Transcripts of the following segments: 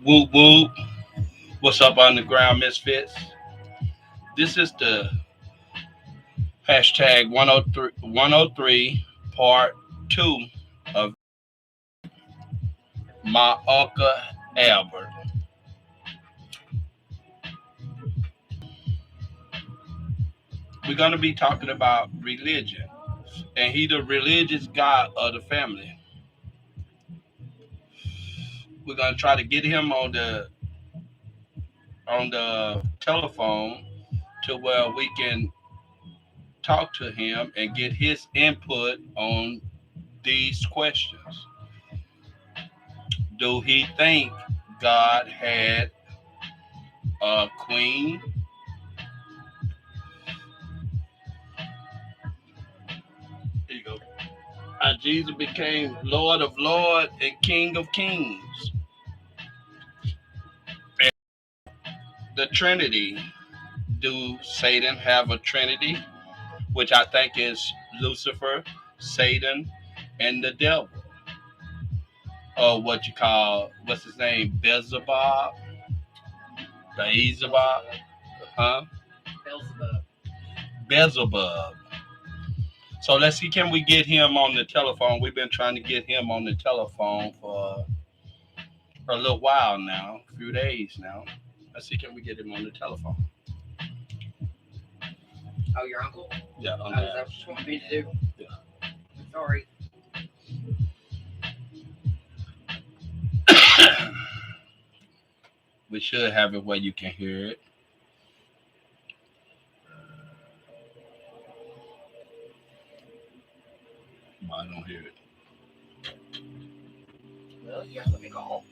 Whoop whoop. What's up, underground misfits? This is the hashtag 103 part 2 of my Uncle Albert. We're going to be talking about religion. And he the religious god of the family. We're going to try to get him on the telephone to where we can talk to him and get his input on these questions. Do he think God had a queen? Here you go. Jesus became Lord of Lords and King of Kings. And the Trinity. Do Satan have a Trinity? Which I think is Lucifer, Satan, and the devil. Or what you call, what's his name? Beelzebub? Beelzebub? Huh? Beelzebub. Beelzebub. So let's see, can we get him on the telephone? We've been trying to get him on the telephone for a little while now, a few days now. Let's see, can we get him on the telephone? Oh, your uncle? Yeah, Is that what you want me to do? Yeah. Sorry. We should have it where you can hear it. No, I don't hear it. Well, yeah, let me call.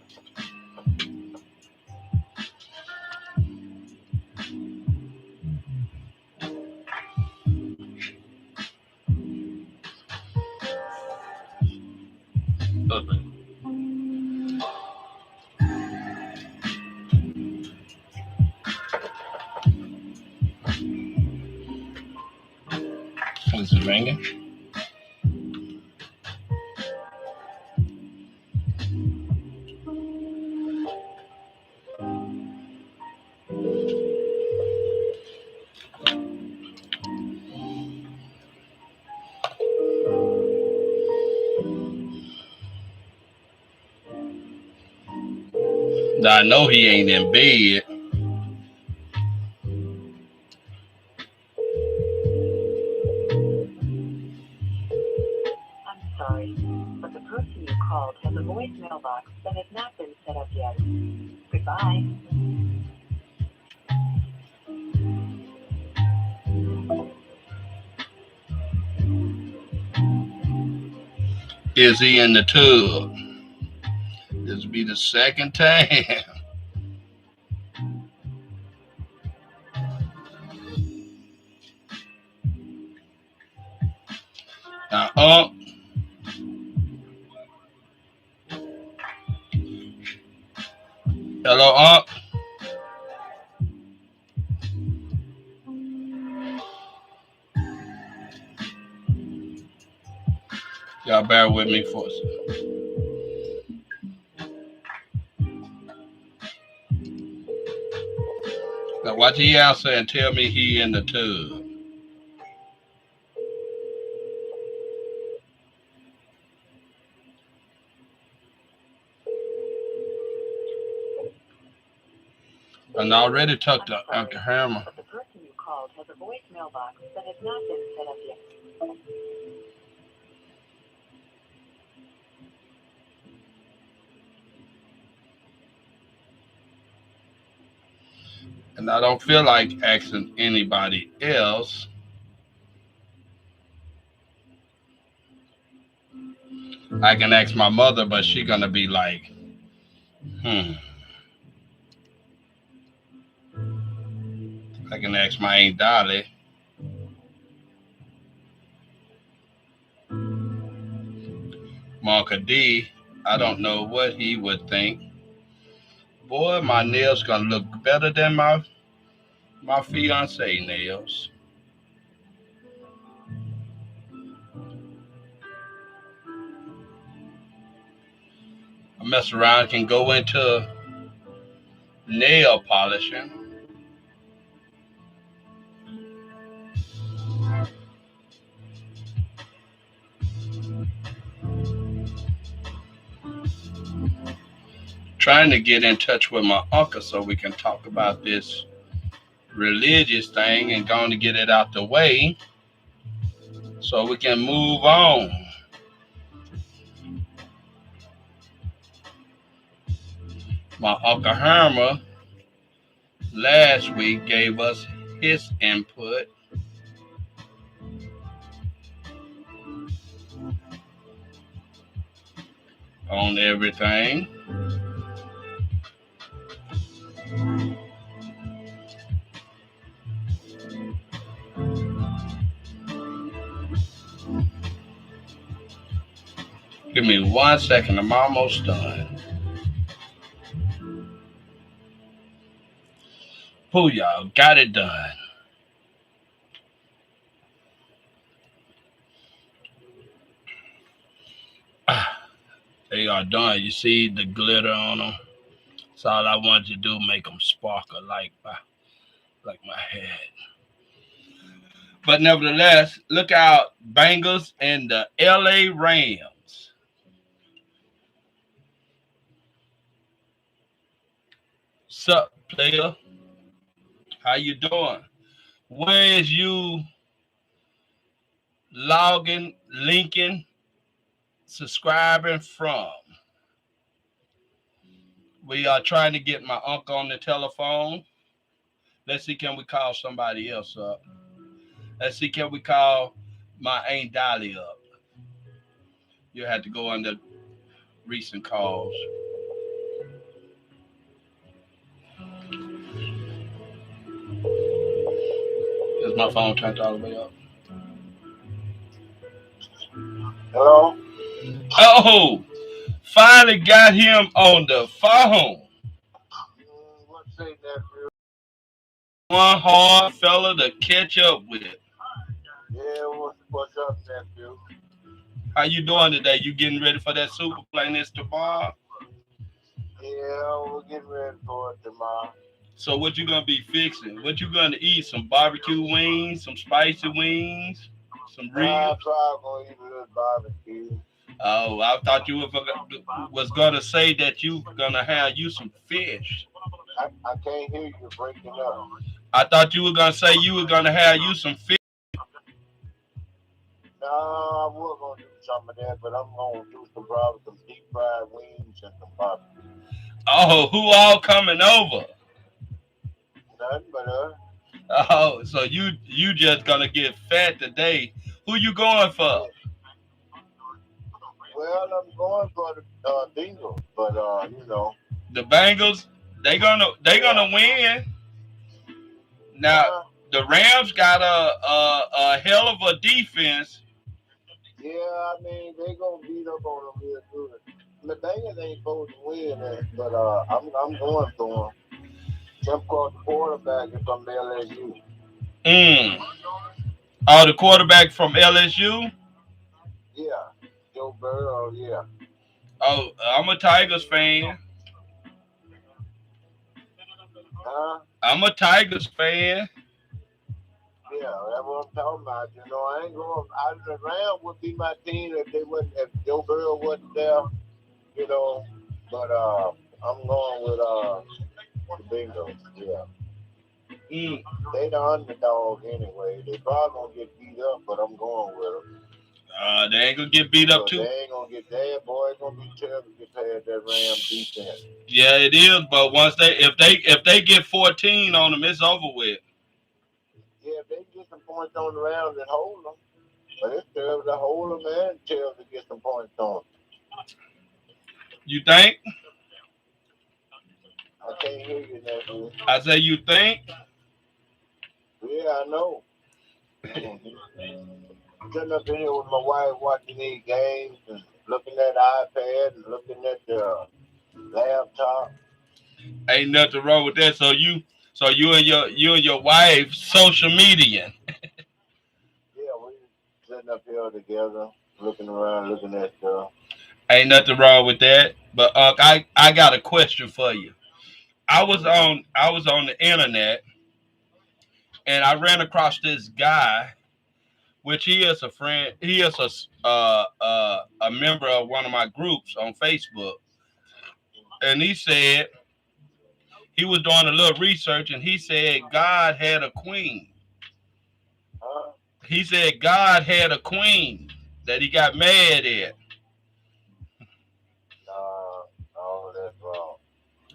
Okay. Is it ringing? Now, I know he ain't in bed. I'm sorry, but the person you called has a voicemail box that has not been set up yet. Goodbye. Is he in the tub? This will be the second time. Now, hello, Y'all bear with me for a second. Now, watch he answer and tell me he in the tub. And I already talked to Uncle Hammer. But the person you called has a voicemail box that has not been set up yet. And I don't feel like asking anybody else. I can ask my mother, but she gonna be like, I can ask my Aunt Dolly. Marka D, I don't know what he would think. Boy, my nails gonna look better than my fiance nails. I mess around, can go into nail polishing. Trying to get in touch with my uncle so we can talk about this religious thing and going to get it out the way so we can move on. My Uncle Herman last week gave us his input on everything. Give me 1 second, I'm almost done. Y'all got it done. They are done. You see the glitter on them. That's all I wanted to do, make them sparkle like my head. But nevertheless, look out, Bengals and the LA Rams. Sup, player? How you doing? Where is you logging, linking, subscribing from? We are trying to get my uncle on the telephone. Let's see, can we call somebody else up? Let's see, can we call my Aunt Dolly up? You had to go under recent calls. Is my phone turned all the way up? Hello? Oh, finally got him on the phone. What say, nephew? One hard fella to catch up with. Yeah, what's up, nephew? How you doing today? You getting ready for that Super Play this tomorrow? Yeah, we're getting ready for it tomorrow. So what you gonna be fixing? What you gonna eat? Some barbecue wings, some spicy wings, some ribs? I'm probably going to eat a little barbecue. Oh, I thought you was gonna say that you gonna have you some fish. I can't hear you breaking up. I thought you were gonna say you were gonna have you some fish. No, I was going to do some of that, but I'm going to do probably some deep fried wings and some barbecue. Oh, who all coming over? Nothing but us. Oh, so you just gonna get fat today. Who you going for? Well, I'm going for the Bengals, but you know. The Bengals, they gonna win. Now the Rams got a hell of a defense. Yeah, I mean they gonna beat up on them real good. The Bengals ain't supposed to win that, but I'm going for them. Jump called the quarterback is from LSU. Oh, the quarterback from LSU? Yeah. Joe Burrow, yeah. Oh, I'm a Tigers fan. Huh? I'm a Tigers fan. Yeah, that's what I'm talking about. You know, I ain't going. The Rams would be my team if Joe Burrow wasn't there. You know, but I'm going with the Bengals. Yeah. They the underdog anyway. They probably gonna get beat up, but I'm going with them. They ain't gonna get beat up too. They ain't gonna get there, boy. It's gonna be terrible to get past that Ram defense. Yeah, it is. But once if they get 14 on them, it's over with. Yeah, if they get some points on the round and hold them, but it's terrible to hold them and terrible to get some points on them. You think? I can't hear you, nephew. I say you think? Yeah, I know. I'm sitting up in here with my wife watching these games and looking at the iPad and looking at the laptop. Ain't nothing wrong with that. So you and your wife social media. Yeah, we sitting up here together, looking around, looking at stuff. Ain't nothing wrong with that. But I got a question for you. I was on the internet and I ran across this guy, which he is a friend. He is a member of one of my groups on Facebook, and he said he was doing a little research, and he said God had a queen. Huh? He said God had a queen that he got mad at. No, that's wrong.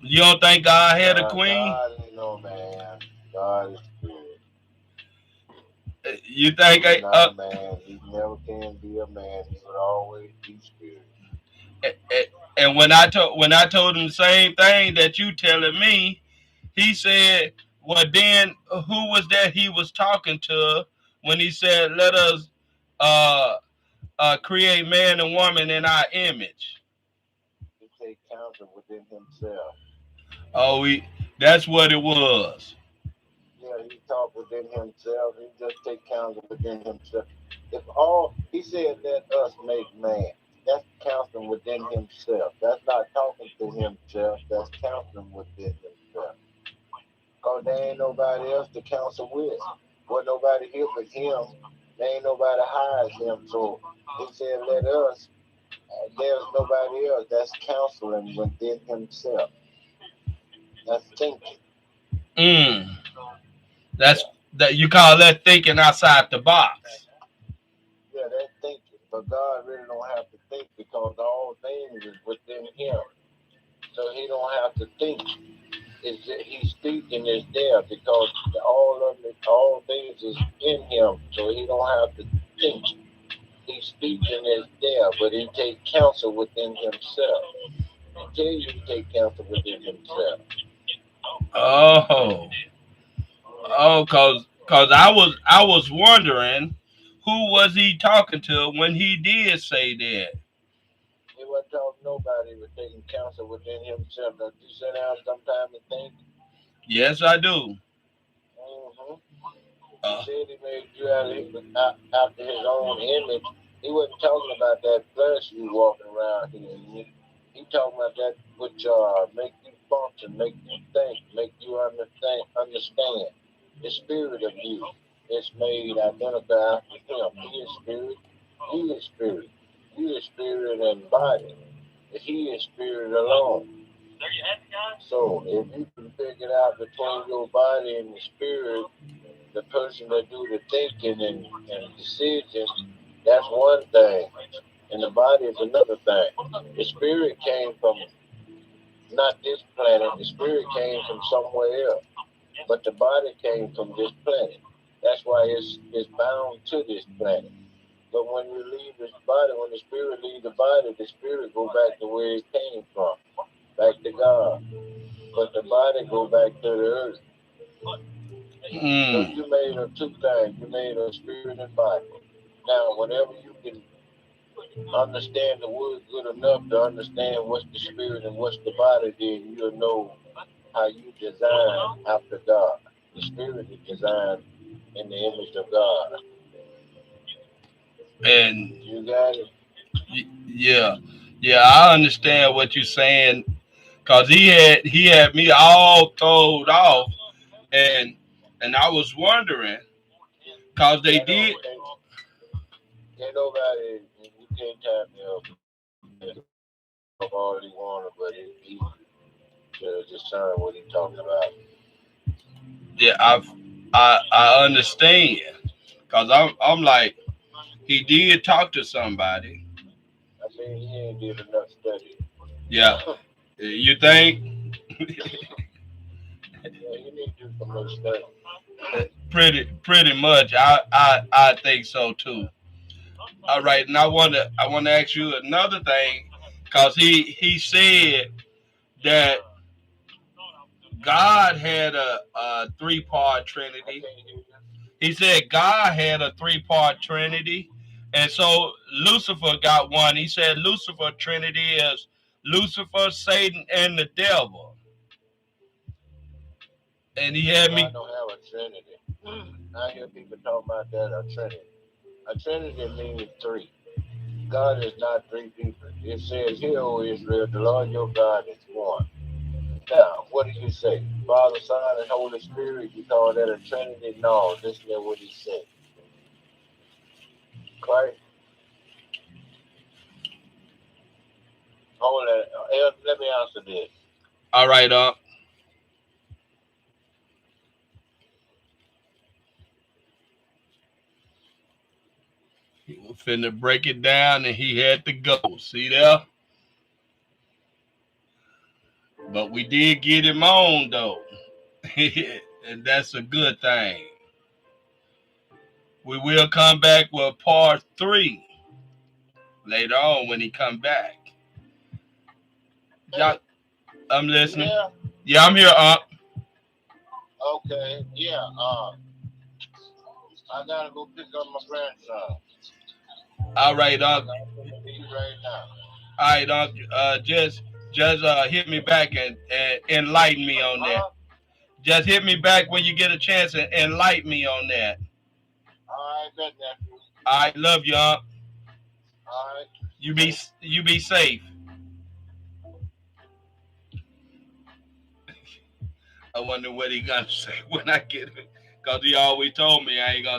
You don't think God had a queen? God ain't no man. God is spirit. You think He's not a man. He never can be a man. He would always be spirit. and when I told him the same thing that you telling me, he said, "Well, then who was that he was talking to when he said, 'Let us uh, create man and woman in our image'?" He take counsel within himself. Oh, that's what it was. Yeah, he talk within himself. He just take counsel within himself. If all he said, let us make man. That's counseling within himself. That's not talking to himself. That's counseling within himself. Cause there ain't nobody else to counsel with. Well, nobody here but him. There ain't nobody hides him. So he said, let us. There's nobody else. That's counseling within himself. That's thinking. Mm, that's Yeah. that you call that thinking outside the box. Yeah, that's thinking. But God really don't have to think because all things is within him. So he don't have to think. It's just, he's speaking is there because all of it, all things is in him. So he don't have to think. He's speaking is there, but he take counsel within himself. He tell you he take counsel within himself. Oh, oh, cause I was wondering who was he talking to when he did say that. He wasn't talking to nobody. He was taking counsel within himself. Now, you sit down sometime and think. Yes, I do. hmm He Uh, said he made you after his own image. He wasn't talking about that flesh you walking around here. He talking about that which make you function, make you think, make you understand. The spirit of you is made identical after him. He is spirit, you is spirit. You is spirit and body. He is spirit alone. So if you can figure it out between your body and the spirit, the person that do the thinking and decision, that's one thing. And the body is another thing. The spirit came from not this planet, the spirit came from somewhere else. But the body came from this planet. That's why it's bound to this planet. But when you leave this body, when the spirit leaves the spirit go back to where it came from, back to God. But the body go back to the earth. So mm, you made of two things. You made of spirit and body. Now, whenever you can understand the word good enough to understand what's the spirit and what's the body, then you'll know how you design after God. The spirit is designed in the image of God. and You got it? yeah, yeah, I understand what you're saying. Cause he had me all told off, and I was wondering, cause they I know. did. Ain't nobody, you can't tie me up. I've already wanted, but it's easy to discern what he's talking about. Yeah, I understand. Cause I'm like, he did talk to somebody. I mean, he ain't did enough study. Yeah, you think? Yeah, you need to do some more study. Pretty much. I think so too. All right, and I want to ask you another thing, cause he said that God had a three-part I Trinity. can't hear you. He said God had a three-part Trinity, and so Lucifer got one. He said Lucifer Trinity is Lucifer, Satan, and the devil. And he had God me. don't have a trinity. I hear people talk about that, a trinity. A trinity means three. God is not three people. It says, Hear, O Israel, the Lord your God is one. Now, What did you say? Father, Son, and Holy Spirit. You call that a Trinity? No, listen to what he said. Christ. Hold on. Let me answer this. All right, he was finna break it down, and he had to go. See there? But we did get him on though, and that's a good thing. We will come back with part 3 later on when he come back. Hey, I'm listening. yeah. Yeah, I'm here, Okay. Yeah. I gotta go pick up my grandson. All right, I gotta leave right now. All right, just hit me back and enlighten me on that. Just hit me back when you get a chance and enlighten me on that. All right, bet nephew. All right, love you, All right. You be safe. I wonder what he gonna say when I get it, cause he always told me I ain't gonna